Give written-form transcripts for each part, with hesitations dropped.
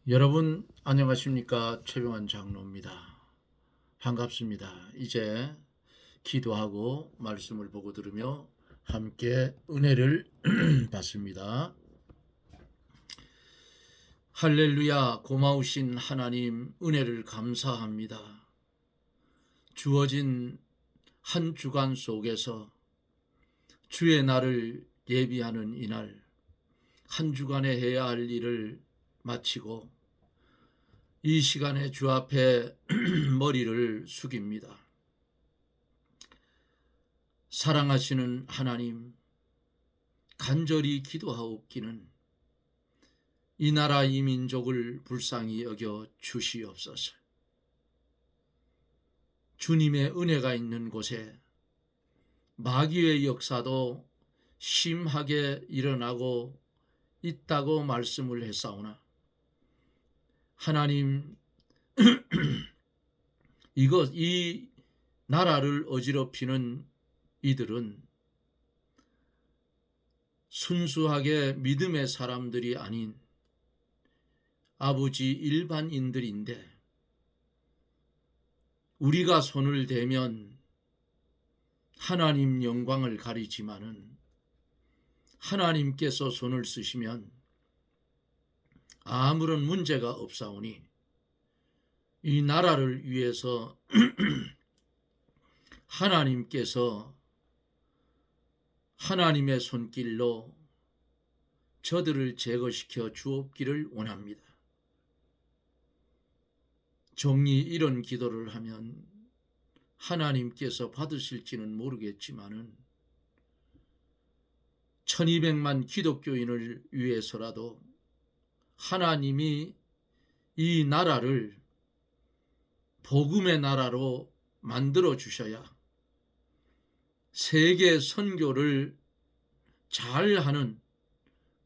여러분 안녕하십니까? 최병환 장로입니다. 반갑습니다. 이제 기도하고 말씀을 보고 들으며 함께 은혜를 받습니다. 할렐루야. 고마우신 하나님, 은혜를 감사합니다. 주어진 한 주간 속에서 주의 날을 예비하는 이날, 한 주간에 해야 할 일을 마치고 이 시간에 주 앞에 머리를 숙입니다. 사랑하시는 하나님, 간절히 기도하옵기는 이 나라 이 민족을 불쌍히 여겨 주시옵소서. 주님의 은혜가 있는 곳에 마귀의 역사도 심하게 일어나고 있다고 말씀을 했사오나 하나님, 이 나라를 어지럽히는 이들은 순수하게 믿음의 사람들이 아닌 아버지 일반인들인데, 우리가 손을 대면 하나님 영광을 가리지만은 하나님께서 손을 쓰시면 아무런 문제가 없사오니 이 나라를 위해서 하나님께서 하나님의 손길로 저들을 제거시켜 주옵기를 원합니다. 종이 이런 기도를 하면 하나님께서 받으실지는 모르겠지만은 1200만 기독교인을 위해서라도 하나님이 이 나라를 복음의 나라로 만들어 주셔야 세계 선교를 잘하는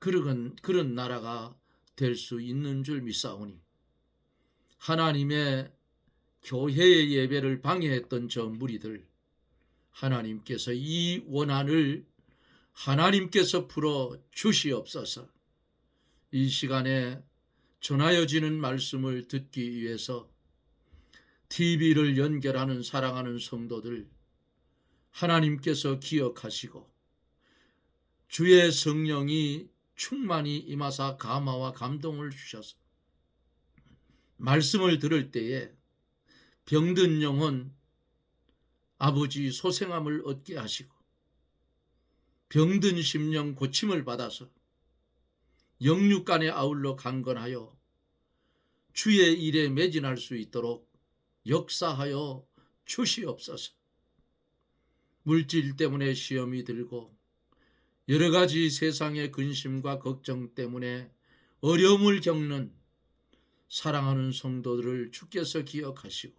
그런 나라가 될 수 있는 줄 믿사오니, 하나님의 교회의 예배를 방해했던 저 무리들, 하나님께서 이 원한을 하나님께서 풀어 주시옵소서. 이 시간에 전하여지는 말씀을 듣기 위해서 TV를 연결하는 사랑하는 성도들, 하나님께서 기억하시고 주의 성령이 충만히 임하사 감화와 감동을 주셔서 말씀을 들을 때에 병든 영혼 아버지 소생함을 얻게 하시고 병든 심령 고침을 받아서 영육간에 아울러 강건하여 주의 일에 매진할 수 있도록 역사하여 주시옵소서. 물질 때문에 시험이 들고 여러 가지 세상의 근심과 걱정 때문에 어려움을 겪는 사랑하는 성도들을 주께서 기억하시고,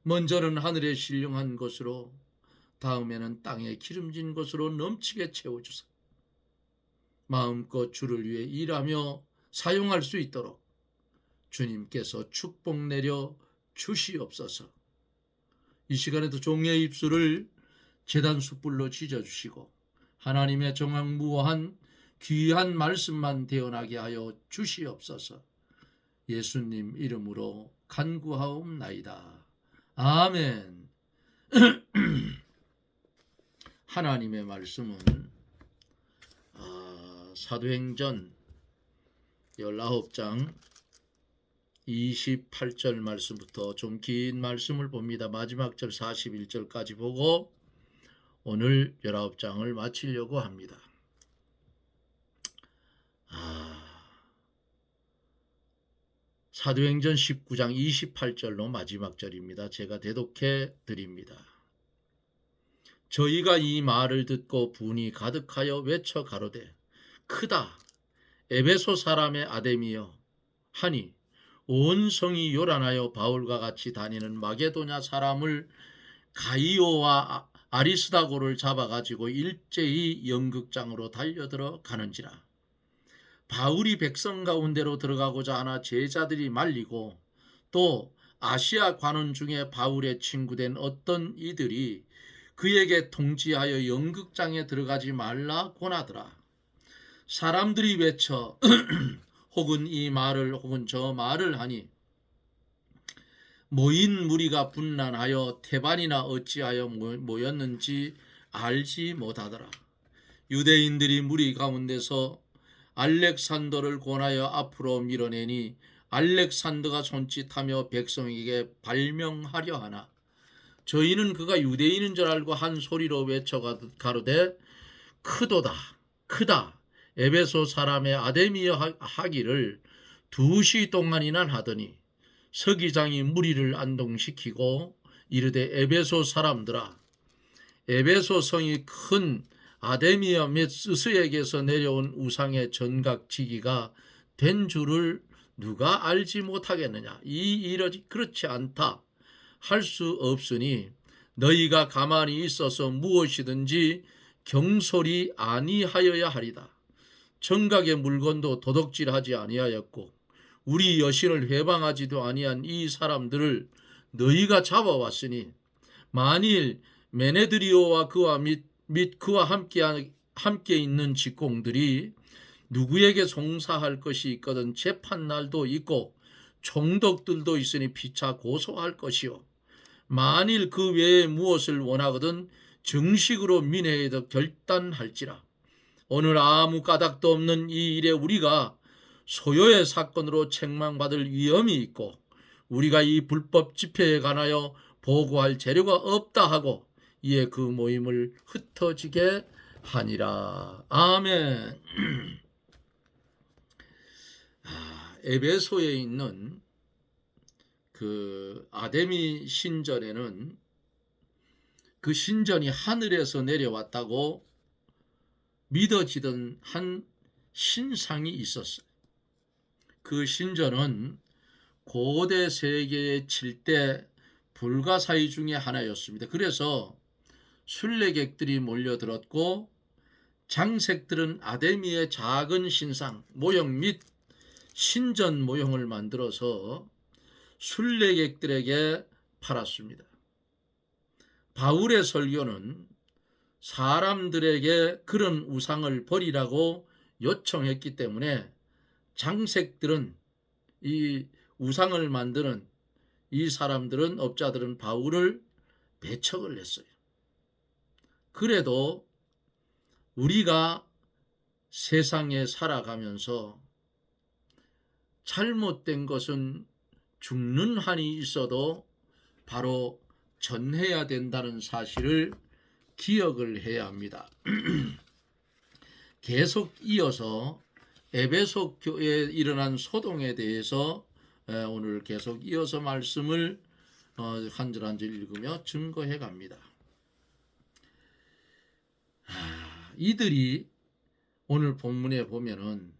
먼저는 하늘에 신령한 것으로, 다음에는 땅에 기름진 것으로 넘치게 채워주사 마음껏 주를 위해 일하며 사용할 수 있도록 주님께서 축복 내려 주시옵소서. 이 시간에도 종의 입술을 제단 숯불로 지져주시고 하나님의 정확무한 귀한 말씀만 대언하게 하여 주시옵소서. 예수님 이름으로 간구하옵나이다. 아멘. 하나님의 말씀은 사도행전 19장 28절 말씀부터 좀 긴 말씀을 봅니다. 마지막 절 41절까지 보고 오늘 19장을 마치려고 합니다. 사도행전 19장 28절로 마지막 절입니다. 제가 대독해 드립니다. 저희가 이 말을 듣고 분이 가득하여 외쳐 가로되 크다 에베소 사람의 아데미여 하니 온 성이 요란하여 바울과 같이 다니는 마게도냐 사람을 가이오와 아리스다고를 잡아가지고 일제히 연극장으로 달려들어 가는지라. 바울이 백성 가운데로 들어가고자 하나 제자들이 말리고 또 아시아 관원 중에 바울의 친구된 어떤 이들이 그에게 통지하여 연극장에 들어가지 말라 권하더라. 사람들이 외쳐 혹은 이 말을 혹은 저 말을 하니 모인 무리가 분란하여 태반이나 어찌하여 모였는지 알지 못하더라. 유대인들이 무리 가운데서 알렉산더를 권하여 앞으로 밀어내니 알렉산더가 손짓하며 백성에게 발명하려 하나 저희는 그가 유대인인 줄 알고 한 소리로 외쳐 가로되 크도다 크다 에베소 사람의 아데미여 하기를 2시 동안이나 하더니 서기장이 무리를 안동시키고 이르되 에베소 사람들아 에베소 성이 큰 아데미어 및 스스에게서 내려온 우상의 전각지기가 된 줄을 누가 알지 못하겠느냐. 이 일이 그렇지 않다 할 수 없으니 너희가 가만히 있어서 무엇이든지 경솔이 아니하여야 하리다. 정각의 물건도 도둑질하지 아니하였고 우리 여신을 회방하지도 아니한 이 사람들을 너희가 잡아왔으니 만일 메네드리오와 그와 및 그와 함께 있는 직공들이 누구에게 송사할 것이 있거든 재판날도 있고 총독들도 있으니 피차 고소할 것이요 만일 그 외에 무엇을 원하거든 정식으로 민회에 결단할지라. 오늘 아무 까닭도 없는 이 일에 우리가 소요의 사건으로 책망받을 위험이 있고 우리가 이 불법 집회에 관하여 보고할 재료가 없다 하고 이에 그 모임을 흩어지게 하니라. 아멘. 에베소에 있는 그 아데미 신전에는 그 신전이 하늘에서 내려왔다고 믿어지던 한 신상이 있었어요. 그 신전은 고대 세계의 7대 불가사의 중에 하나였습니다. 그래서 순례객들이 몰려들었고 장색들은 아데미의 작은 신상 모형 및 신전 모형을 만들어서 순례객들에게 팔았습니다. 바울의 설교는 사람들에게 그런 우상을 버리라고 요청했기 때문에 장색들은 이 우상을 만드는 이 사람들은 업자들은 바울을 배척을 했어요. 그래도 우리가 세상에 살아가면서 잘못된 것은 죽는 한이 있어도 바로 전해야 된다는 사실을 기억을 해야 합니다. 계속 이어서 에베소 교회에 일어난 소동에 대해서 오늘 계속 이어서 말씀을 한 절 한 절 읽으며 증거해 갑니다. 이들이 오늘 본문에 보면은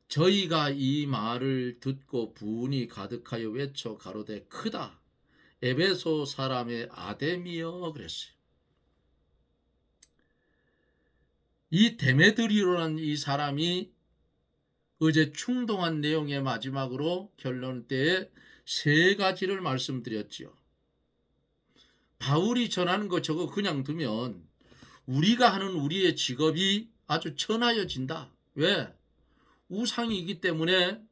저희가 이 말을 듣고 분이 가득하여 외쳐 가로되 크다 에베소 사람의 아데미여 그랬어요. 이 데메드리오라는 이 사람이 어제 충동한 내용의 마지막으로 결론 때에 3가지를 말씀드렸지요. 바울이 전하는 거 저거 그냥 두면 우리가 하는 우리의 직업이 아주 천하여진다. 왜? 우상이기 때문에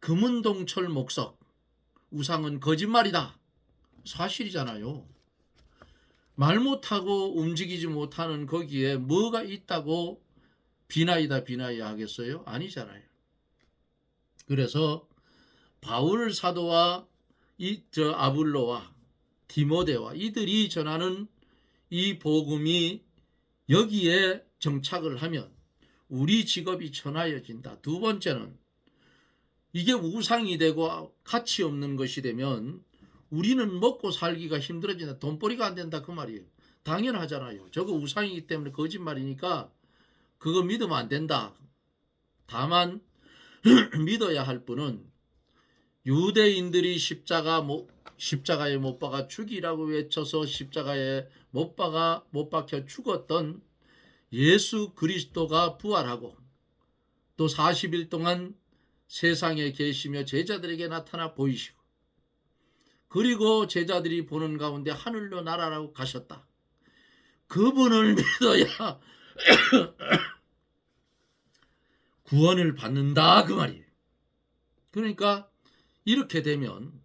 금은동철 목석 우상은 거짓말이다. 사실이잖아요. 말 못하고 움직이지 못하는 거기에 뭐가 있다고 비나이다 비나이야 하겠어요? 아니잖아요. 그래서 바울 사도와 아볼로와 디모데와 이들이 전하는 이 복음이 여기에 정착을 하면 우리 직업이 천하여진다. 2번째는 이게 우상이 되고 가치 없는 것이 되면 우리는 먹고 살기가 힘들어진다. 돈벌이가 안 된다 그 말이에요. 당연하잖아요. 저거 우상이기 때문에 거짓말이니까 그거 믿으면 안 된다. 다만 믿어야 할 분은 유대인들이 십자가에 못 박아 죽이라고 외쳐서 십자가에 못 박혀 죽었던 예수 그리스도가 부활하고 또 40일 동안 세상에 계시며 제자들에게 나타나 보이시고 그리고 제자들이 보는 가운데 하늘로 날아가고 가셨다. 그분을 믿어야 구원을 받는다 그 말이에요. 그러니까 이렇게 되면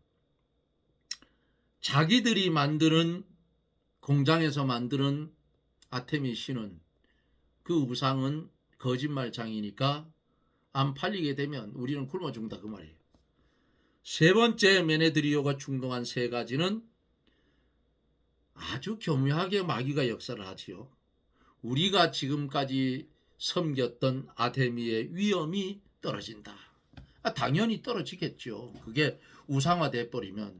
자기들이 만드는 공장에서 만드는 아테미 신은 그 우상은 거짓말장이니까 안 팔리게 되면 우리는 굶어 죽는다 그 말이에요. 세 번째 메네드리오가 충동한 세 가지는 아주 교묘하게 마귀가 역사를 하지요. 우리가 지금까지 섬겼던 아테미의 위엄이 떨어진다. 당연히 떨어지겠죠. 그게 우상화돼 버리면.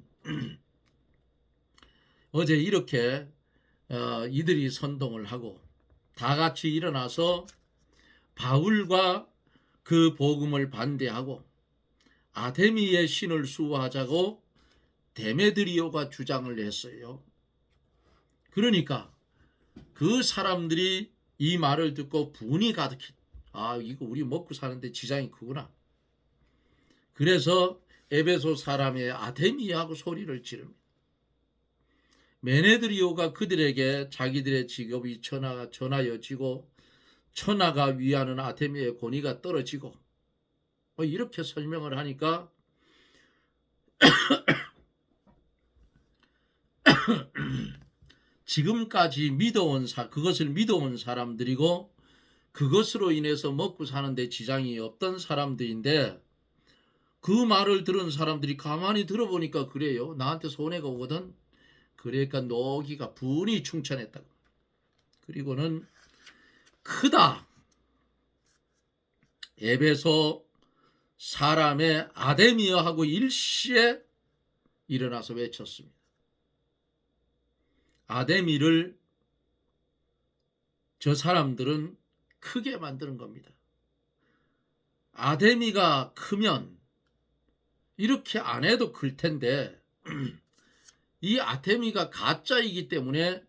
어제 이렇게 이들이 선동을 하고 다 같이 일어나서 바울과 그 복음을 반대하고 아테미의 신을 수호하자고 데메드리오가 주장을 했어요. 그러니까 그 사람들이 이 말을 듣고 분이 가득해. 이거 우리 먹고 사는데 지장이 크구나. 그래서 에베소 사람의 아테미하고 소리를 지릅니다. 메네드리오가 그들에게 자기들의 직업이 전하여지고 천하가 위하는 아테미의 권위가 떨어지고 이렇게 설명을 하니까 지금까지 그것을 믿어온 사람들이고 그것으로 인해서 먹고 사는데 지장이 없던 사람들인데 그 말을 들은 사람들이 가만히 들어보니까 그래요. 나한테 손해가 오거든. 그러니까 노기가 분이 충천했다. 그리고는 크다. 에베소 사람의 아데미어하고 일시에 일어나서 외쳤습니다. 아데미를 저 사람들은 크게 만드는 겁니다. 아데미가 크면 이렇게 안 해도 클 텐데 이 아테미가 가짜이기 때문에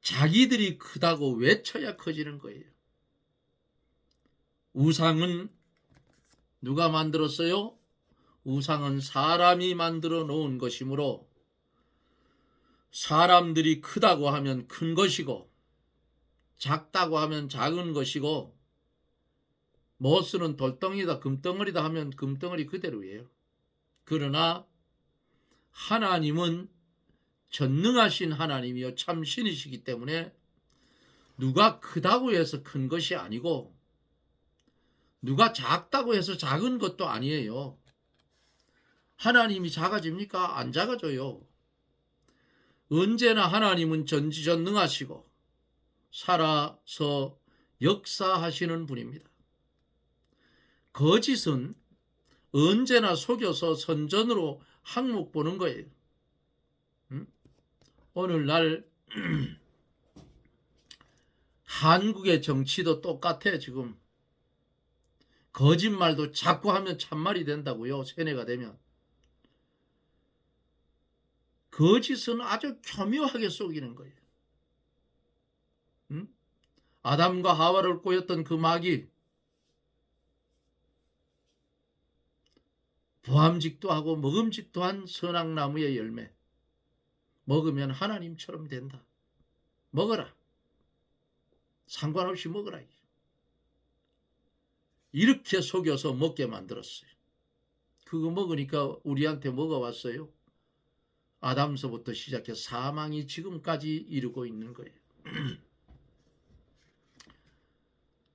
자기들이 크다고 외쳐야 커지는 거예요. 우상은 누가 만들었어요? 우상은 사람이 만들어 놓은 것이므로 사람들이 크다고 하면 큰 것이고 작다고 하면 작은 것이고 못쓰는 돌덩이다 금덩어리다 하면 금덩어리 그대로예요. 그러나 하나님은 전능하신 하나님이요 참신이시기 때문에 누가 크다고 해서 큰 것이 아니고 누가 작다고 해서 작은 것도 아니에요. 하나님이 작아집니까? 안 작아져요. 언제나 하나님은 전지전능하시고 살아서 역사하시는 분입니다. 거짓은 언제나 속여서 선전으로 항목 보는 거예요. 오늘날 한국의 정치도 똑같아. 지금 거짓말도 자꾸 하면 참말이 된다고요. 세뇌가 되면. 거짓은 아주 교묘하게 속이는 거예요. 아담과 하와를 꼬였던 그 마귀 보암직도 하고 먹음직도 한 선악나무의 열매 먹으면 하나님처럼 된다. 먹어라. 상관없이 먹어라. 이렇게 속여서 먹게 만들었어요. 그거 먹으니까 우리한테 뭐가 왔어요? 아담서부터 시작해 사망이 지금까지 이르고 있는 거예요.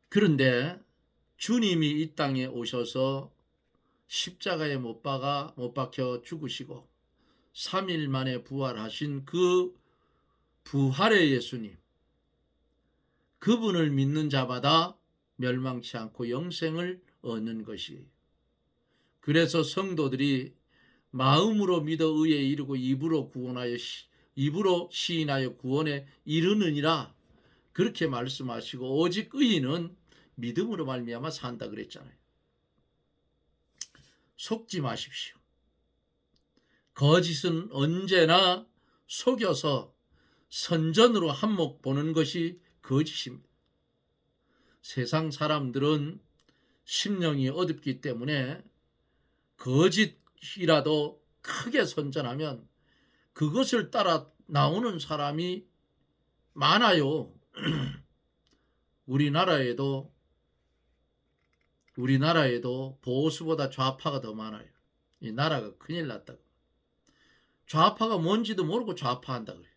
그런데 주님이 이 땅에 오셔서 십자가에 못 박혀 죽으시고 3일 만에 부활하신 그 부활의 예수님, 그분을 믿는 자마다 멸망치 않고 영생을 얻는 것이에요. 그래서 성도들이 마음으로 믿어 의에 이르고 입으로 시인하여 구원에 이르느니라 그렇게 말씀하시고 오직 의인은 믿음으로 말미암아 산다 그랬잖아요. 속지 마십시오. 거짓은 언제나 속여서 선전으로 한몫 보는 것이 거짓입니다. 세상 사람들은 심령이 어둡기 때문에 거짓이라도 크게 선전하면 그것을 따라 나오는 사람이 많아요. 우리나라에도 보수보다 좌파가 더 많아요. 이 나라가 큰일 났다고. 좌파가 뭔지도 모르고 좌파한다 그래요.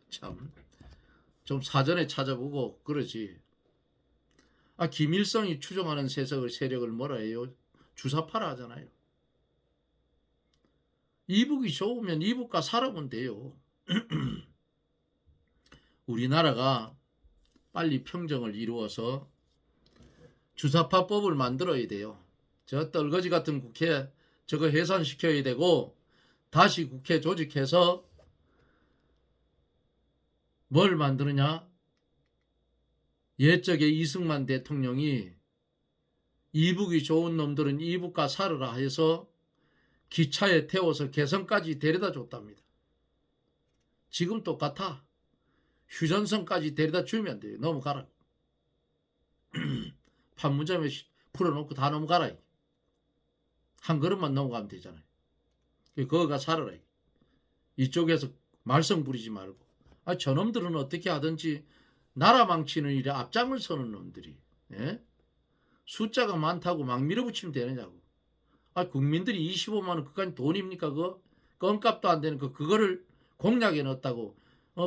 참, 좀 사전에 찾아보고 그러지. 김일성이 추종하는 세력을 뭐라 해요? 주사파라 하잖아요. 이북이 좋으면 이북과 살아보면 돼요. 우리나라가 빨리 평정을 이루어서 주사파법을 만들어야 돼요. 저 떨거지 같은 국회 저거 해산시켜야 되고, 다시 국회 조직해서 뭘 만드느냐? 옛적에 이승만 대통령이 이북이 좋은 놈들은 이북과 살으라 해서 기차에 태워서 개성까지 데려다 줬답니다. 지금 똑같아. 휴전선까지 데려다 주면 돼요. 넘어가라. 판문점에 풀어놓고 다 넘어가라. 한 걸음만 넘어가면 되잖아요. 거기가 살아라. 이쪽에서 말썽 부리지 말고. 저놈들은 어떻게 하든지 나라 망치는 일에 앞장을 서는 놈들이, 예? 숫자가 많다고 막 밀어붙이면 되느냐고. 국민들이 25만 원 그까지 돈입니까? 그거 껌값도 안 되는 그거를 공약에 넣었다고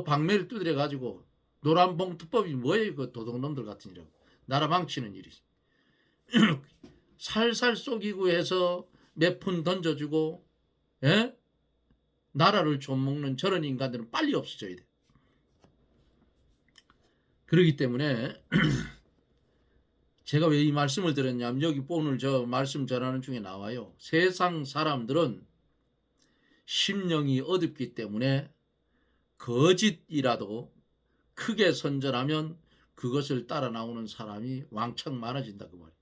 방매를 두드려 가지고 노란봉투법이 뭐예요? 그 도둑놈들 같은 일이라고. 나라 망치는 일이지. 살살 속이고 해서 몇 푼 던져주고, 예? 나라를 좀 먹는 저런 인간들은 빨리 없어져야 돼. 그렇기 때문에 제가 왜 이 말씀을 드렸냐면, 여기 오늘 저 말씀 전하는 중에 나와요. 세상 사람들은 심령이 어둡기 때문에 거짓이라도 크게 선전하면 그것을 따라 나오는 사람이 왕창 많아진다 그 말이에요.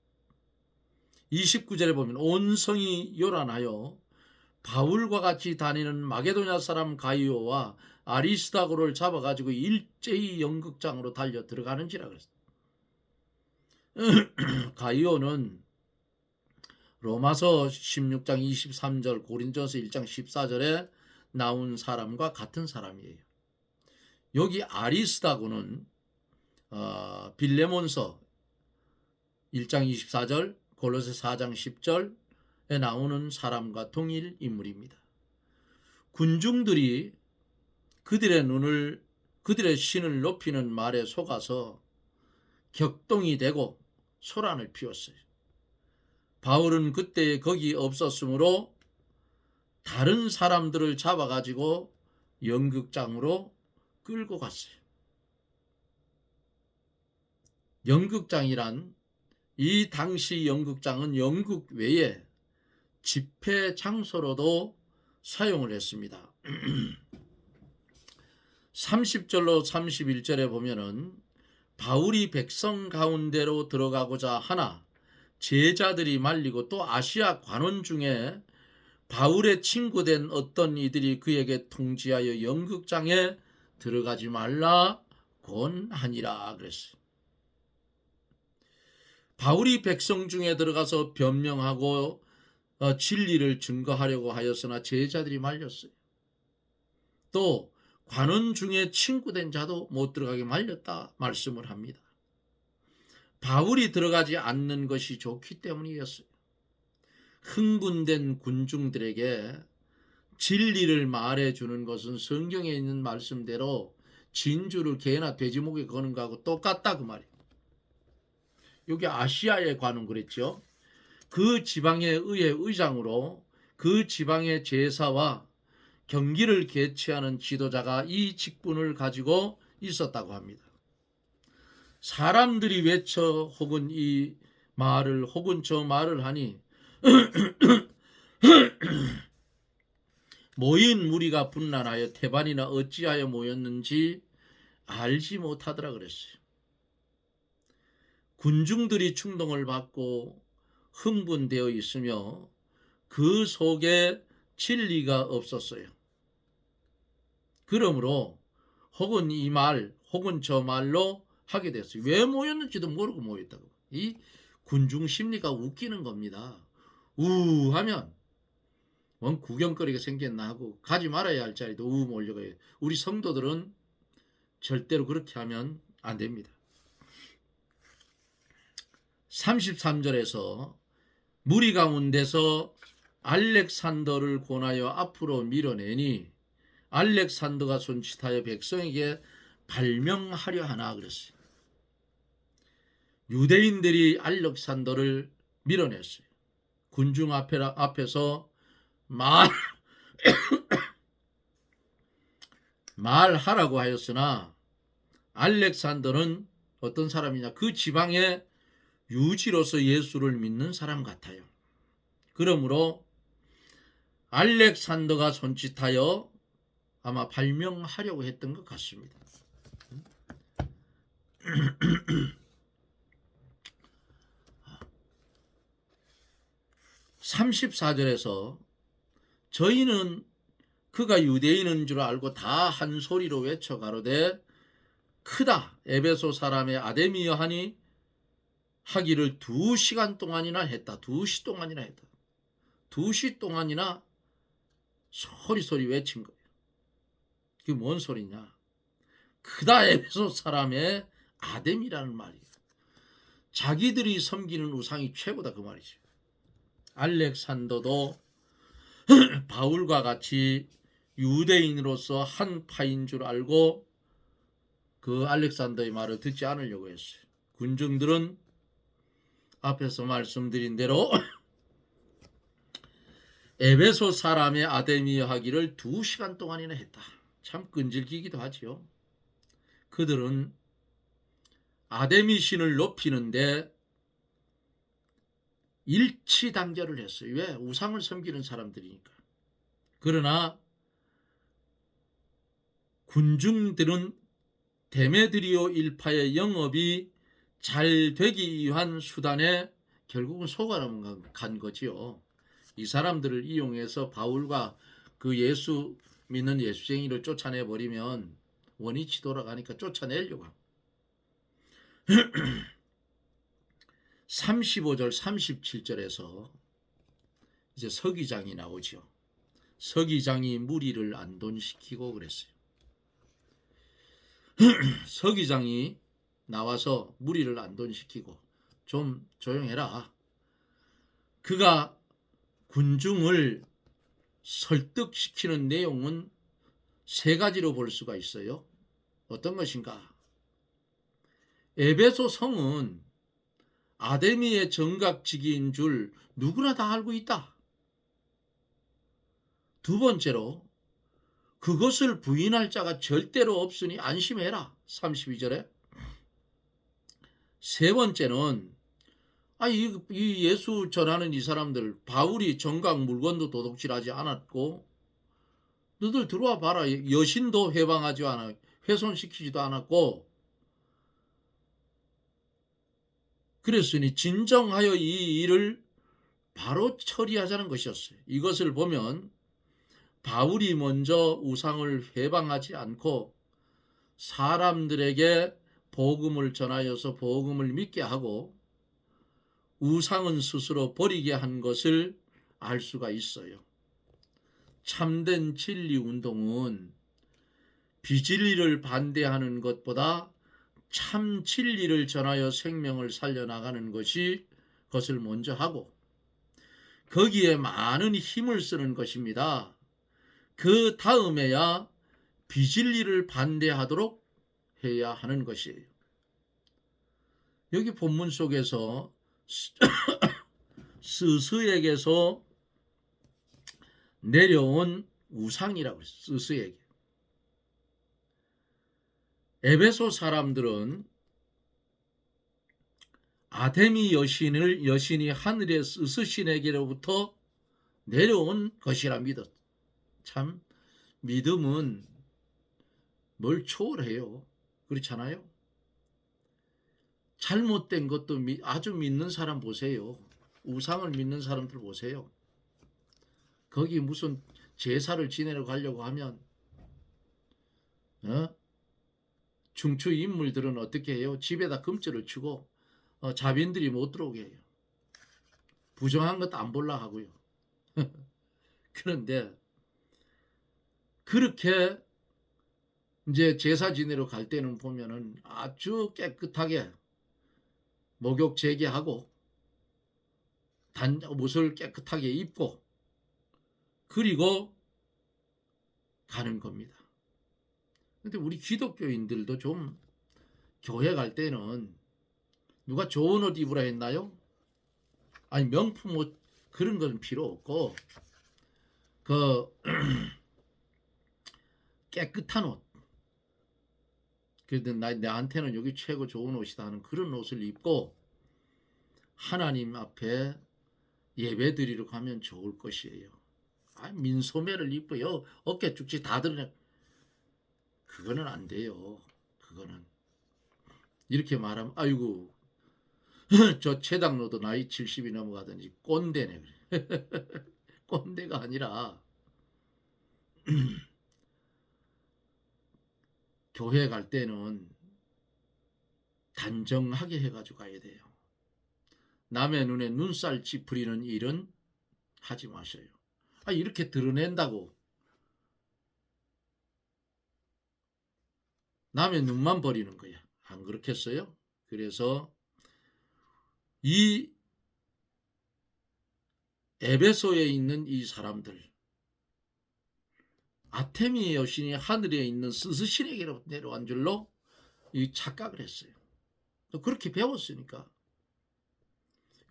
29절에 보면 온 성이 요란하여 바울과 같이 다니는 마게도냐 사람 가이오와 아리스다고를 잡아가지고 일제히 연극장으로 달려 들어가는지라 그랬어요. 가이오는 로마서 16장 23절, 고린도서 1장 14절에 나온 사람과 같은 사람이에요. 여기 아리스다고는 빌레몬서 1장 24절, 골로새 4장 10절에 나오는 사람과 동일 인물입니다. 군중들이 그들의 신을 높이는 말에 속아서 격동이 되고 소란을 피웠어요. 바울은 그때 거기 없었으므로 다른 사람들을 잡아가지고 연극장으로 끌고 갔어요. 연극장이란, 이 당시 연극장은 영국 외에 집회 장소로도 사용을 했습니다. 30절로 31절에 보면은 바울이 백성 가운데로 들어가고자 하나 제자들이 말리고, 또 아시아 관원 중에 바울의 친구된 어떤 이들이 그에게 통지하여 연극장에 들어가지 말라 권하니라 그랬어요. 바울이 백성 중에 들어가서 변명하고 진리를 증거하려고 하였으나 제자들이 말렸어요. 또 관원 중에 친구된 자도 못 들어가게 말렸다 말씀을 합니다. 바울이 들어가지 않는 것이 좋기 때문이었어요. 흥분된 군중들에게 진리를 말해주는 것은 성경에 있는 말씀대로 진주를 개나 돼지목에 거는 거하고 똑같다 그 말이에요. 여기 아시아에 관은 그랬죠. 그 지방의 의회 의장으로 그 지방의 제사와 경기를 개최하는 지도자가 이 직분을 가지고 있었다고 합니다. 사람들이 외쳐 혹은 이 말을 혹은 저 말을 하니 모인 무리가 분란하여 태반이나 어찌하여 모였는지 알지 못하더라 그랬어요. 군중들이 충동을 받고 흥분되어 있으며 그 속에 진리가 없었어요. 그러므로 혹은 이 말 혹은 저 말로 하게 됐어요. 왜 모였는지도 모르고 모였다고. 이 군중 심리가 웃기는 겁니다. 하면 구경거리가 생겼나 하고 가지 말아야 할 자리도 몰려가요. 우리 성도들은 절대로 그렇게 하면 안 됩니다. 33절에서 무리 가운데서 알렉산더를 권하여 앞으로 밀어내니 알렉산더가 손짓하여 백성에게 발명하려 하나 그랬어요. 유대인들이 알렉산더를 밀어냈어요. 군중 앞에서 말하라고 하였으나 알렉산더는 어떤 사람이냐? 그 지방의 유지로서 예수를 믿는 사람 같아요. 그러므로 알렉산더가 손짓하여 아마 발명하려고 했던 것 같습니다. 34절에서 저희는 그가 유대인인 줄 알고 다 한 소리로 외쳐 가로되 크다 에베소 사람의 아데미여 하니 하기를 2시간 동안이나 했다. 2시 동안이나 했다. 2시 동안이나 소리 외친 거예요. 그게 뭔 소리냐? 크다 에베소 사람의 아데미라는 말이에요. 자기들이 섬기는 우상이 최고다 그 말이죠. 알렉산더도 바울과 같이 유대인으로서 한 파인 줄 알고 그 알렉산더의 말을 듣지 않으려고 했어요. 군중들은 앞에서 말씀드린 대로 에베소 사람의 아데미여 하기를 2시간 동안이나 했다. 참 끈질기기도 하지요. 그들은 아데미 신을 높이는데 일치단결을 했어요. 왜? 우상을 섬기는 사람들이니까. 그러나 군중들은 데메드리오 일파의 영업이 잘 되기 위한 수단에 결국은 속아간 거지요. 이 사람들을 이용해서 바울과 그 예수 믿는 예수쟁이를 쫓아내버리면 원위치 돌아가니까 쫓아내려고 합니다. 35절 37절에서 이제 서기장이 나오죠. 서기장이 무리를 안돈시키고 그랬어요. 서기장이 나와서 무리를 안돈시키고 좀 조용해라. 그가 군중을 설득시키는 내용은 3가지로 볼 수가 있어요. 어떤 것인가? 에베소 성은 아데미의 정각지기인 줄 누구나 다 알고 있다. 2번째로 그것을 부인할 자가 절대로 없으니 안심해라. 32절에. 3번째는 이 예수 전하는 이 사람들 바울이 정각 물건도 도둑질하지 않았고 너들 들어와 봐라. 여신도 해방하지 않아 훼손시키지도 않았고 그랬으니 진정하여 이 일을 바로 처리하자는 것이었어요. 이것을 보면 바울이 먼저 우상을 해방하지 않고 사람들에게 복음을 전하여서 복음을 믿게 하고 우상은 스스로 버리게 한 것을 알 수가 있어요. 참된 진리 운동은 비진리를 반대하는 것보다 참 진리를 전하여 생명을 살려나가는 것을 먼저 하고 거기에 많은 힘을 쓰는 것입니다. 그 다음에야 비진리를 반대하도록 해야 하는 것이에요. 여기 본문 속에서 스스에게서 내려온 우상이라고 했어요. 스스에게. 에베소 사람들은 아데미 여신이 하늘의 스스신에게로부터 내려온 것이라 믿었다. 참 믿음은 뭘 초월해요. 그렇잖아요. 잘못된 것도 아주 믿는 사람 보세요. 우상을 믿는 사람들 보세요. 거기 무슨 제사를 지내러 가려고 하면 중추 인물들은 어떻게 해요? 집에다 금줄을 치고 자빈들이 못 들어오게 해요. 부정한 것도 안 볼라 하고요. 그런데 그렇게 이제 제사 지내러 갈 때는 보면은 아주 깨끗하게 목욕 재개하고 옷을 깨끗하게 입고 그리고 가는 겁니다. 근데 우리 기독교인들도 좀 교회 갈 때는 누가 좋은 옷 입으라 했나요? 아니 명품 옷 그런 건 필요 없고 그 깨끗한 옷. 그래도 나한테는 여기 최고 좋은 옷이다 하는 그런 옷을 입고 하나님 앞에 예배 드리러 가면 좋을 것이에요. 민소매를 입고요. 어깨 쭉지 다 드러내. 그거는 안 돼요. 그거는. 이렇게 말하면 아이고 저 최당로도 나이 70이 넘어가더니 꼰대네. 꼰대가 아니라 교회 갈 때는 단정하게 해가지고 가야 돼요. 남의 눈에 눈살 찌푸리는 일은 하지 마셔요. 이렇게 드러낸다고 남의 눈만 버리는 거야. 안 그렇겠어요? 그래서 이 에베소에 있는 이 사람들 아테미 여신이 하늘에 있는 스스신에게로 내려온 줄로 이 착각을 했어요. 또 그렇게 배웠으니까.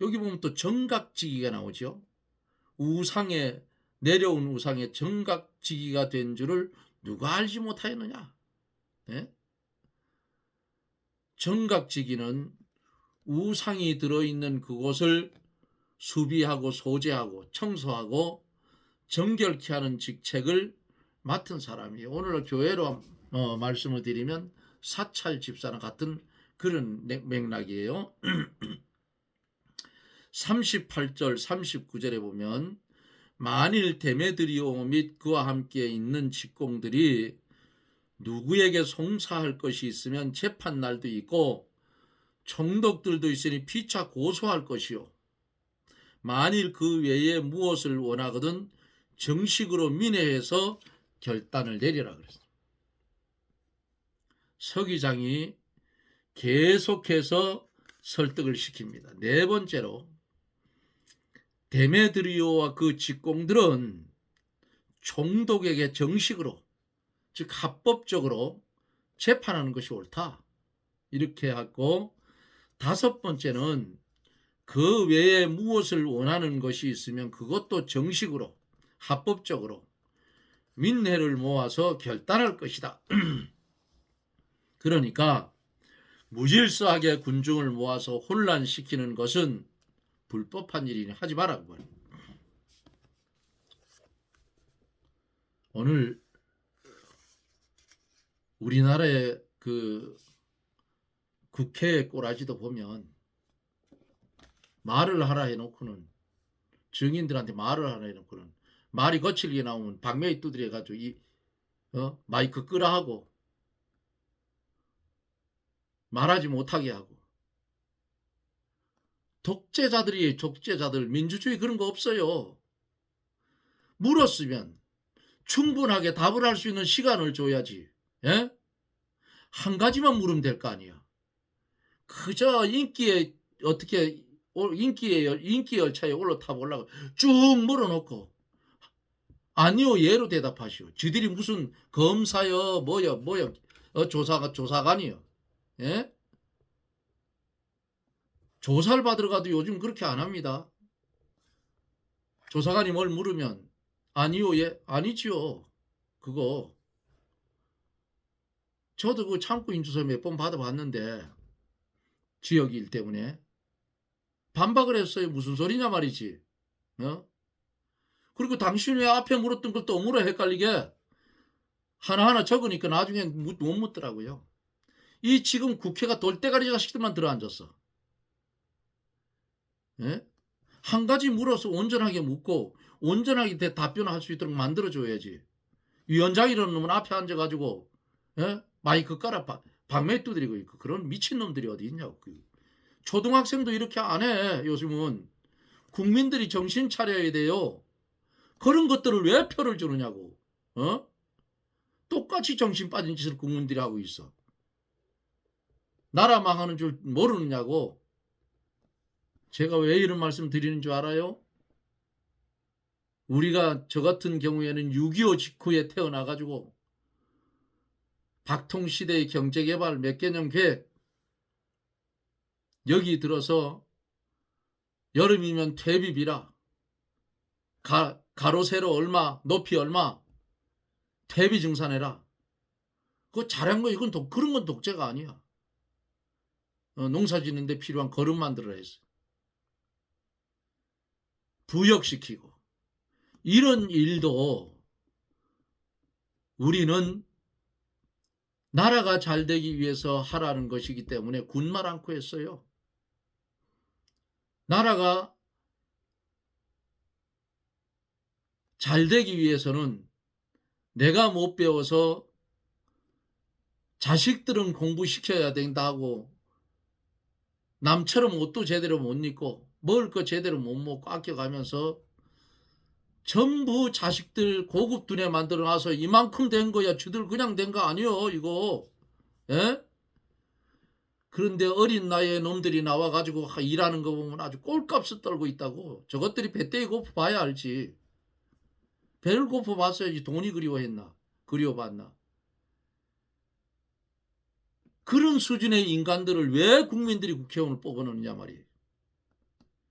여기 보면 또 정각지기가 나오죠. 우상에 내려온 우상의 정각지기가 된 줄을 누가 알지 못하였느냐. 네? 정각지기는 우상이 들어있는 그곳을 수비하고 소재하고 청소하고 정결케 하는 직책을 맡은 사람이에요. 오늘 교회로 말씀을 드리면 사찰 집사나 같은 그런 맥락이에요. 38절 39절에 보면 만일 데메드리오 및 그와 함께 있는 직공들이 누구에게 송사할 것이 있으면 재판날도 있고 총독들도 있으니 피차 고소할 것이요. 만일 그 외에 무엇을 원하거든 정식으로 민회해서 결단을 내리라 그랬어요. 서기장이 계속해서 설득을 시킵니다. 네 번째로 데메드리오와 그 직공들은 총독에게 정식으로 즉 합법적으로 재판하는 것이 옳다. 이렇게 하고 다섯 번째는 그 외에 무엇을 원하는 것이 있으면 그것도 정식으로 합법적으로 민회를 모아서 결단할 것이다. 그러니까 무질서하게 군중을 모아서 혼란시키는 것은 불법한 일이니 하지 말라고 해요. 오늘 우리나라의 그 국회 꼬라지도 보면 말을 하라 해놓고는 증인들한테 말을 하라 해놓고는 말이 거칠게 나오면 방매에 두드려가지고 마이크 끄라 하고 말하지 못하게 하고 독재자들 민주주의 그런 거 없어요. 물었으면 충분하게 답을 할 수 있는 시간을 줘야지. 예? 한 가지만 물으면 될 거 아니야. 그저 인기 열차에 올라가 쭉 물어놓고 아니요 예로 대답하시오. 지들이 무슨 검사여 뭐여 조사관이요. 예? 조사를 받으러 가도 요즘 그렇게 안 합니다. 조사관이 뭘 물으면 아니요 예 아니지요. 그거 저도 그 창구 인주서 몇 번 받아봤는데 지역일 때문에 반박을 했어요. 무슨 소리냐 말이지. 그리고 당신 왜 앞에 물었던 걸 또 물어 헷갈리게 하나하나 적으니까 나중에 못 묻더라고요. 이 지금 국회가 돌대가리 자식들만 들어앉았어. 예? 한 가지 물어서 온전하게 묻고 온전하게 답변을 할 수 있도록 만들어줘야지. 위원장이라는 놈은 앞에 앉아가지고 마이크 깔아 방매 두드리고 있고 그런 미친놈들이 어디 있냐고. 초등학생도 이렇게 안 해. 요즘은 국민들이 정신 차려야 돼요. 그런 것들을 왜 표를 주느냐고. 똑같이 정신 빠진 짓을 국민들이 하고 있어. 나라 망하는 줄 모르느냐고. 제가 왜 이런 말씀 드리는 줄 알아요? 우리가 저 같은 경우에는 6.25 직후에 태어나가지고 박통시대의 경제개발 몇 개년 계획 여기 들어서 여름이면 퇴비비라 가로 세로 얼마 높이 얼마 퇴비 증산해라. 그거 잘한 거 이건 그런 건 독재가 아니야. 농사 짓는데 필요한 거름 만들어야 했어. 부역시키고 이런 일도 우리는 나라가 잘 되기 위해서 하라는 것이기 때문에 군말 않고 했어요. 나라가 잘 되기 위해서는 내가 못 배워서 자식들은 공부시켜야 된다고 남처럼 옷도 제대로 못 입고 먹을 거 제대로 못 먹고 아껴가면서 전부 자식들 고급 두뇌 만들어 놔서 이만큼 된 거야. 주들 그냥 된 거 아니요 이거. 예? 그런데 어린 나이에 놈들이 나와가지고 일하는 거 보면 아주 꼴값을 떨고 있다고. 저것들이 배때기 고프 봐야 알지. 배를 고프 봤어야지 돈이 그리워했나 그리워봤나. 그런 수준의 인간들을 왜 국민들이 국회의원을 뽑아놓느냐 말이에요.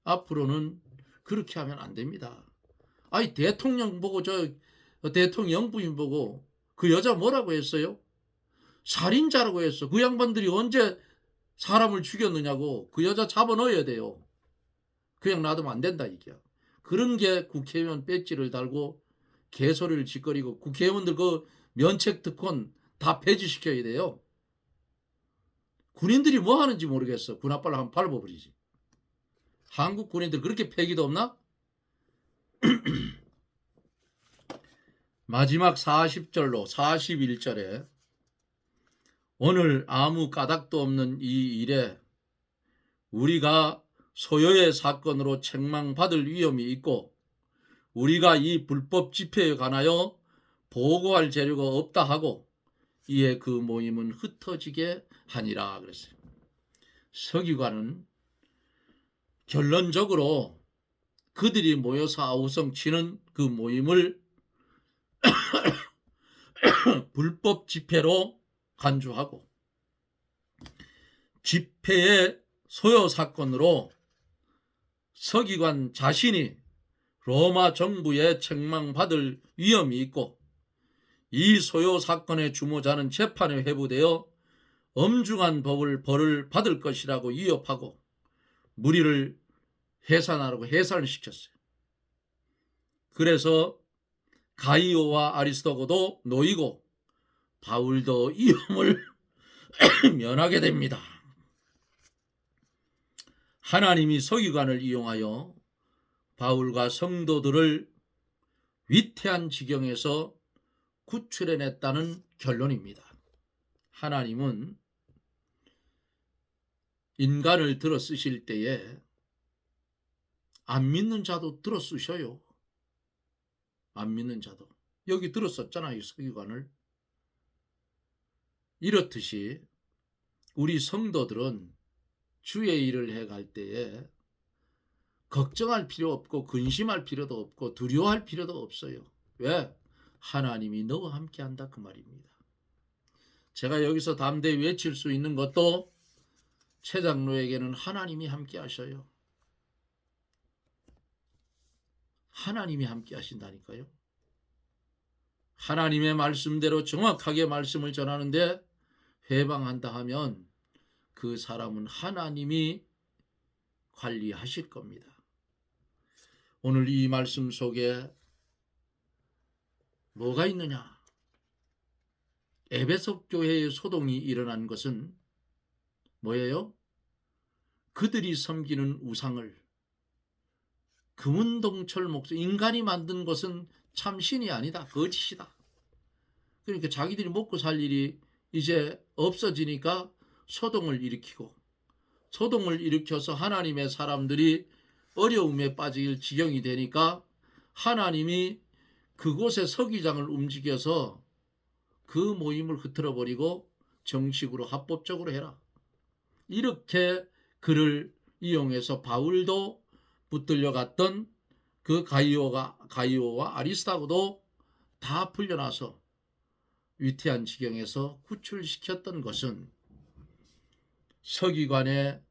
앞으로는 그렇게 하면 안 됩니다. 아니 대통령 보고 대통령 부인 보고 그 여자 뭐라고 했어요? 살인자라고 했어. 그 양반들이 언제 사람을 죽였느냐고. 그 여자 잡아넣어야 돼요. 그냥 놔두면 안 된다 이게. 그런 게 국회의원 배지를 달고 개소리를 짓거리고 국회의원들 그 면책 특권 다 폐지시켜야 돼요. 군인들이 뭐 하는지 모르겠어. 군 앞발로 한번 밟아버리지. 한국 군인들 그렇게 패기도 없나? 마지막 40절로 41절에 오늘 아무 까닭도 없는 이 일에 우리가 소요의 사건으로 책망받을 위험이 있고 우리가 이 불법 집회에 관하여 보고할 재료가 없다 하고 이에 그 모임은 흩어지게 하니라 그랬어요. 서기관은 결론적으로 그들이 모여서 아우성 치는 그 모임을 불법 집회로 간주하고 집회의 소요 사건으로 서기관 자신이 로마 정부에 책망받을 위험이 있고 이 소요 사건의 주모자는 재판에 회부되어 엄중한 벌을 받을 것이라고 위협하고 무리를 해산하라고 해산을 시켰어요. 그래서 가이오와 아리스토고도 놓이고 바울도 위험을 면하게 됩니다. 하나님이 서기관을 이용하여 바울과 성도들을 위태한 지경에서 구출해냈다는 결론입니다. 하나님은 인간을 들어 쓰실 때에 안 믿는 자도 들어 쓰셔요. 안 믿는 자도. 여기 들었었잖아요. 서기관을. 이렇듯이 우리 성도들은 주의 일을 해갈 때에 걱정할 필요 없고 근심할 필요도 없고 두려워할 필요도 없어요. 왜? 하나님이 너와 함께한다 그 말입니다. 제가 여기서 담대히 외칠 수 있는 것도 최 장로에게는 하나님이 함께 하셔요. 하나님이 함께 하신다니까요. 하나님의 말씀대로 정확하게 말씀을 전하는데 회방한다 하면 그 사람은 하나님이 관리하실 겁니다. 오늘 이 말씀 속에 뭐가 있느냐? 에베소 교회의 소동이 일어난 것은 뭐예요? 그들이 섬기는 우상을 금은동철 목소 인간이 만든 것은 참신이 아니다. 거짓이다. 그러니까 자기들이 먹고 살 일이 이제 없어지니까 소동을 일으키고 소동을 일으켜서 하나님의 사람들이 어려움에 빠질 지경이 되니까 하나님이 그곳에 서기장을 움직여서 그 모임을 흐트러버리고 정식으로 합법적으로 해라. 이렇게 그를 이용해서 바울도 붙들려 갔던 그 가이오와 아리스타고도 다 풀려나서 위태한 지경에서 구출시켰던 것은 서기관의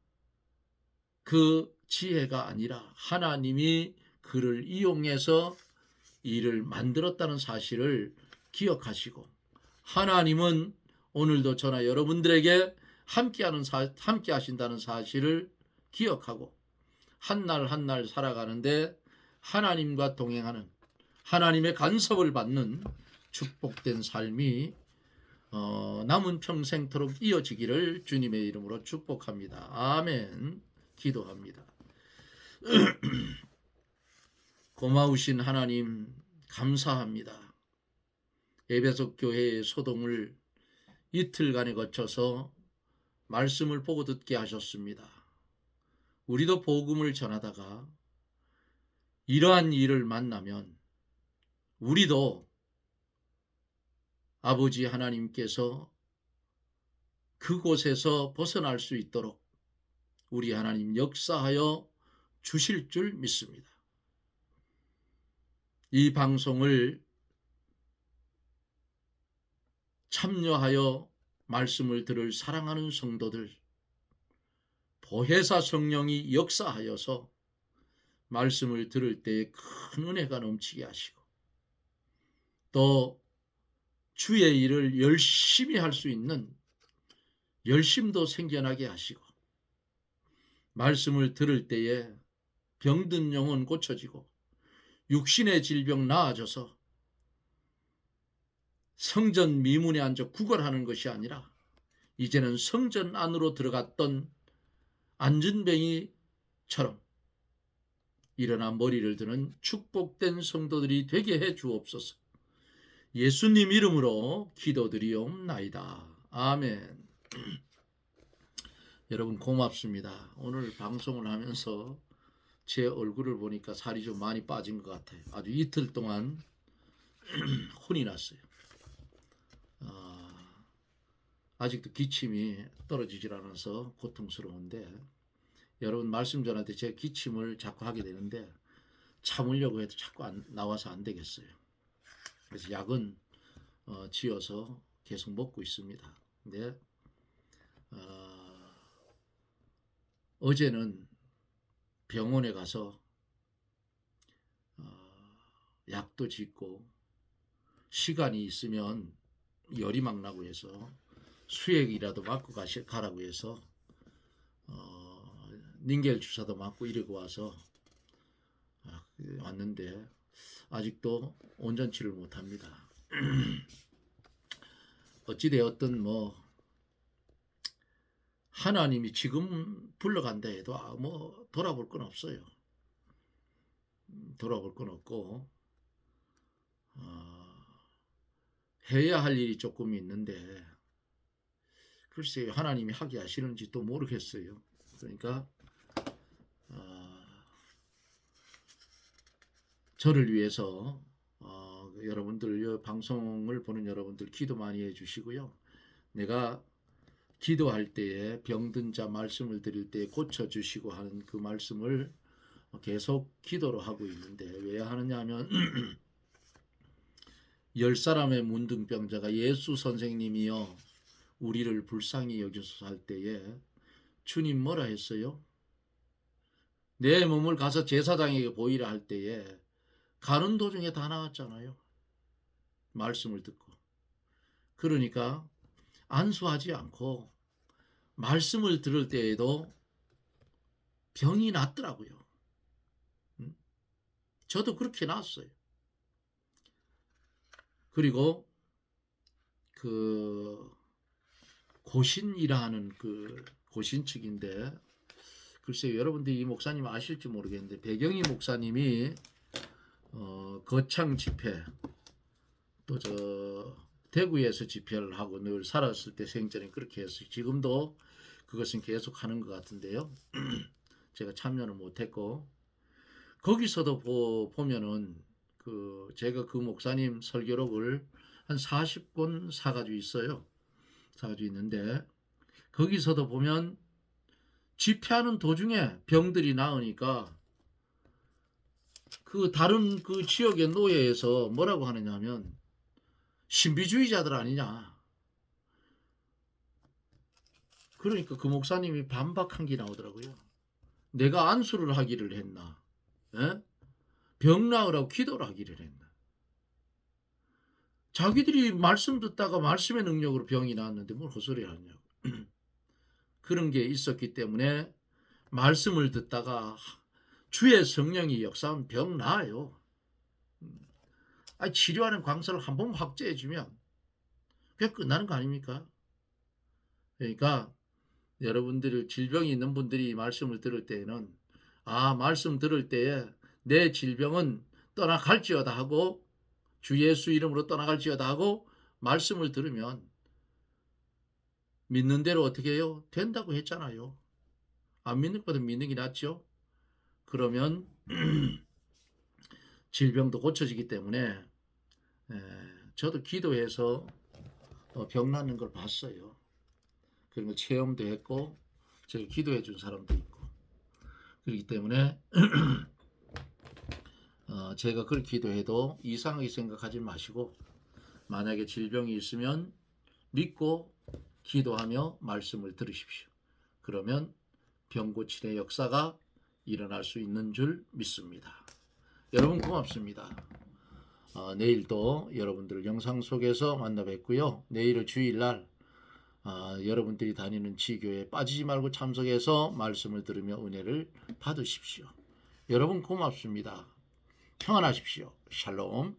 그 지혜가 아니라 하나님이 그를 이용해서 일을 만들었다는 사실을 기억하시고, 하나님은 오늘도 저나 여러분들에게 함께 하신다는 사실을 기억하고 한 날 한 날 살아가는데 하나님과 동행하는, 하나님의 간섭을 받는 축복된 삶이 남은 평생토록 이어지기를 주님의 이름으로 축복합니다. 아멘. 기도합니다. 고마우신 하나님 감사합니다. 에베소 교회의 소동을 이틀간에 거쳐서 말씀을 보고 듣게 하셨습니다. 우리도 복음을 전하다가 이러한 일을 만나면 우리도 아버지 하나님께서 그곳에서 벗어날 수 있도록 우리 하나님 역사하여 주실 줄 믿습니다. 이 방송을 참여하여 말씀을 들을 사랑하는 성도들, 보혜사 성령이 역사하여서 말씀을 들을 때에 큰 은혜가 넘치게 하시고, 또 주의 일을 열심히 할 수 있는 열심도 생겨나게 하시고, 말씀을 들을 때에 병든 영혼 고쳐지고 육신의 질병 나아져서 성전 미문에 앉아 구걸하는 것이 아니라 이제는 성전 안으로 들어갔던 안전뱅이처럼 일어나 머리를 드는 축복된 성도들이 되게 해 주옵소서. 예수님 이름으로 기도드리옵나이다. 아멘. 여러분 고맙습니다. 오늘 방송을 하면서 제 얼굴을 보니까 살이 좀 많이 빠진 것 같아요. 아주 이틀 동안 혼이 났어요. 아직도 기침이 떨어지질 않아서 고통스러운데, 여러분 말씀 전할 때 제 기침을 자꾸 하게 되는데 참으려고 해도 자꾸 나와서 안 되겠어요. 그래서 약은 지어서 계속 먹고 있습니다. 근데 어제는 병원에 가서 약도 짓고 시간이 있으면 열이 막 나고 해서 수액이라도 맞고 가라고 해서 닌겔 주사도 맞고 이러고 와서 왔는데 아직도 온전치를 못합니다. 어찌되었든 하나님이 지금 불러간다 해도 돌아볼 건 없어요. 돌아볼 건 없고 해야 할 일이 조금 있는데 글쎄요, 하나님이 하게 하시는지 또 모르겠어요. 그러니까 저를 위해서 여러분들, 방송을 보는 여러분들 기도 많이 해주시고요. 내가 기도할 때에 병든 자 말씀을 드릴 때에 고쳐주시고 하는 그 말씀을 계속 기도로 하고 있는데, 왜 하느냐 하면 10사람의 문둥병자가 예수 선생님이여 우리를 불쌍히 여기소서 할 때에 주님 뭐라 했어요? 내 몸을 가서 제사장에게 보이라 할 때에 가는 도중에 다 나왔잖아요. 말씀을 듣고. 그러니까 안수하지 않고 말씀을 들을 때에도 병이 낫더라고요. 저도 그렇게 나았어요. 그리고 그 고신이라는 그 고신측인데, 글쎄요, 여러분들이 이 목사님 아실지 모르겠는데, 배경희 목사님이 거창 집회, 또 대구에서 집회를 하고 늘 살았을 때 생전에 그렇게 했어요. 지금도 그것은 계속 하는 것 같은데요. 제가 참여는 못했고, 거기서도 보면은 제가 그 목사님 설교록을 한 40권 사가지고 있어요. 사가지고 있는데, 거기서도 보면 집회하는 도중에 병들이 나으니까 그 다른 그 지역의 노예에서 뭐라고 하느냐 하면 신비주의자들 아니냐. 그러니까 그 목사님이 반박한 게 나오더라고요. 내가 안수를 하기를 했나? 에? 병 나으라고 기도를 하기를 했나? 자기들이 말씀 듣다가 말씀의 능력으로 병이 나았는데 뭘 헛소리 하냐고. 그런 게 있었기 때문에 말씀을 듣다가 주의 성령이 역사하면 병 나아요. 치료하는 광선을 한 번 확제해주면 그게 끝나는 거 아닙니까? 그러니까 여러분들 질병이 있는 분들이 말씀을 들을 때에는 말씀 들을 때에 내 질병은 떠나갈지어다 하고 주 예수 이름으로 떠나갈지어다 하고 말씀을 들으면 믿는 대로 어떻게 해요? 된다고 했잖아요. 안 믿는 것보다 믿는 게 낫죠. 그러면 질병도 고쳐지기 때문에 저도 기도해서 병 낫는 걸 봤어요. 그런 걸 체험도 했고 제가 기도해 준 사람도 있고 그렇기 때문에 제가 그걸 기도해도 이상하게 생각하지 마시고 만약에 질병이 있으면 믿고 기도하며 말씀을 들으십시오. 그러면 병 고침의 역사가 일어날 수 있는 줄 믿습니다. 여러분 고맙습니다. 내일도 여러분들 영상 속에서 만나 뵙고요. 내일은 주일날 여러분들이 다니는 지교에 빠지지 말고 참석해서 말씀을 들으며 은혜를 받으십시오. 여러분 고맙습니다. 평안하십시오. 샬롬.